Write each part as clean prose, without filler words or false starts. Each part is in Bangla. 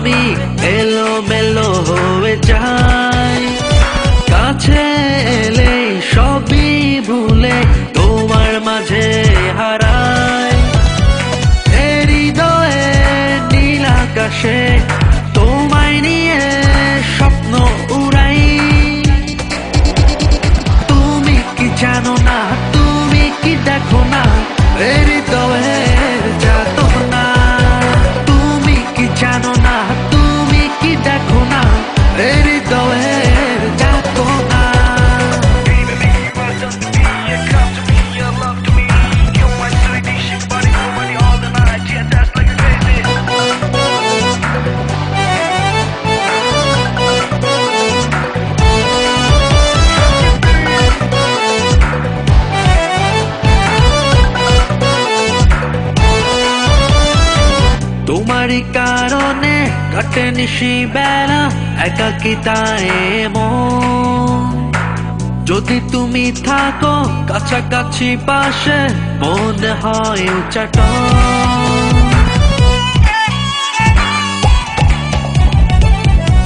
আমি এলোমেলো হয়ে যাই, কাছে এলে সবই ভুলে তোমার মাঝে হারাই। হৃদয়ে নীল আকাশে তোমায় নিয়ে স্বপ্ন উড়াই। তুমি কি জানো না, তুমি কি দেখো না, হৃদয়ের যাতনা। তুমি কি জানো না, তুমি কি দেখো না, হৃদয়ের যাতনা। তোমারই কারণে কাটে নিশি বেলা একাকিতায় মন। যদি তুমি থাকো কাছাকাছি পাশে মনে হয় উচ্চাটন।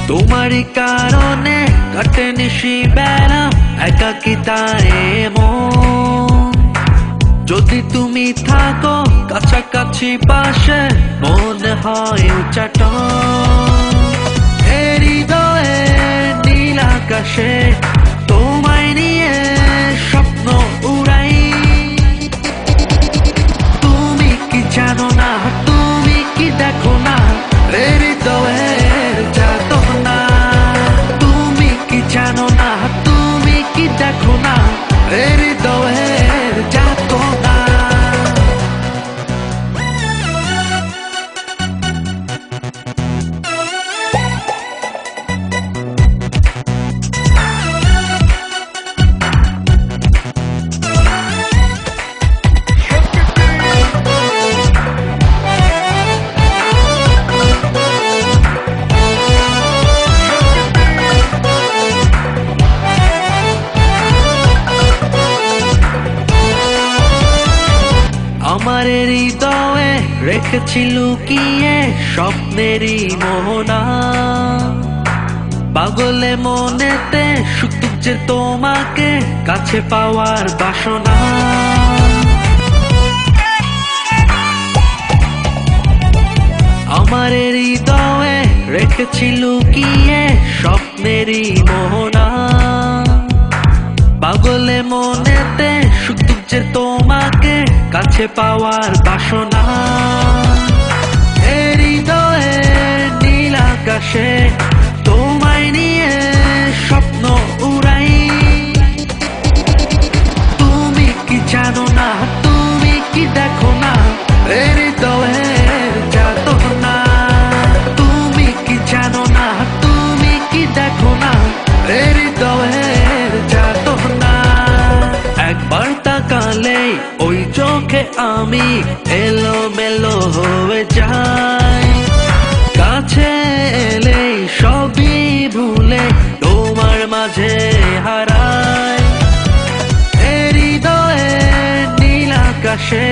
তোমারই কারণে কাটে নিশি বেলা একাকিতায় মন। যদি তুমি থাকো কাছাকাছি পাশে মনে হয় উচ্চাটন। হৃদয়ে নীল আকাশে তোমায় নিয়ে স্বপ্ন উড়াই। তুমি কি জানো না, তুমি কি দেখো না, হৃদয়ের যাতনা। তুমি কি জানো না, তুমি কি দেখো না, হৃদয়ের যাতনা। আমার হৃদয়ে রেখেছি লুকিয়ে স্বপ্নেরই মোহনা। পাগলে মনেতে সুখদুঃখ যে তোমাকে কাছে পাওয়ার বাসনা। আমার হৃদয়ে রেখেছি লুকিয়ে স্বপ্নেরই মোহনা। পাগলে মনেতে সুখদুঃখ যে তোমাকে কাছে পাওয়ার বাসনা। হৃদয়ে নীল আকাশে তোমায় নিয়ে স্বপ্ন উড়াই। তুমি কি জানো না, তুমি কি দেখো না, হৃদয়ের যাতনা। তুমি কি জানো না, তুমি কি দেখো না, হৃদয়ের যাতনা। একবার তাকালে ওই চোখে আমি এলোমেলো হয়ে যাই, কাছে এলে সবই ভুলে তোমার মাঝে হারাই। হৃদয়ে নীল আকাশে